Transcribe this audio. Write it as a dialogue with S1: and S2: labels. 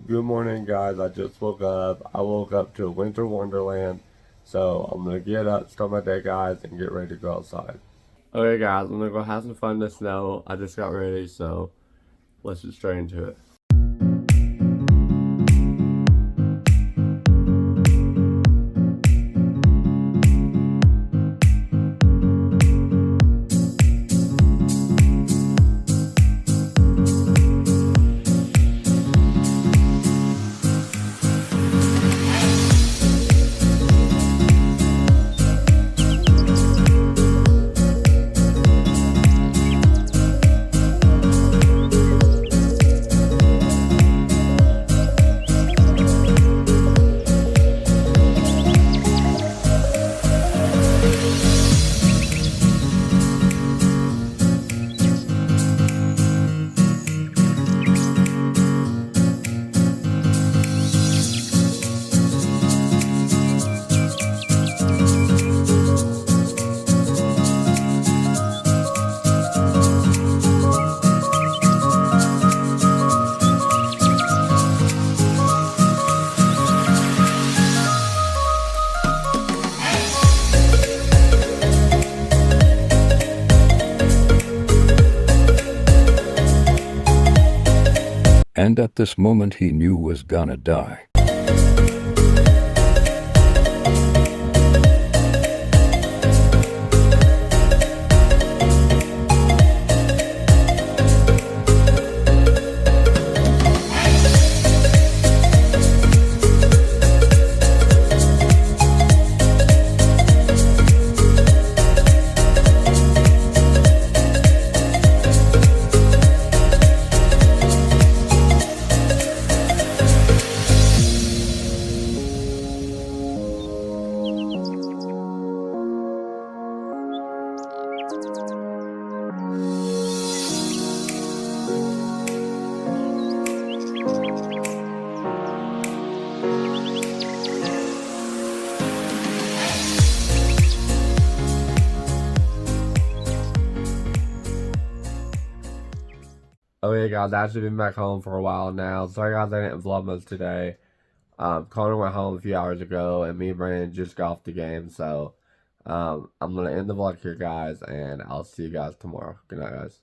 S1: Good morning, guys. I just woke up. I woke up to winter wonderland. So I'm gonna get up, start my day, guys, and get ready to go outside. Okay, guys, I'm gonna go have some fun in the snow. I just got ready, so let's get straight into it.
S2: And at this moment he knew was gonna die.
S1: Okay, guys, I've actually been back home for a while now. Sorry, guys, I didn't vlog much today. Connor went home a few hours ago, and me and Brandon just got off the game. So, I'm gonna end the vlog here, guys, and I'll see you guys tomorrow. Good night, guys.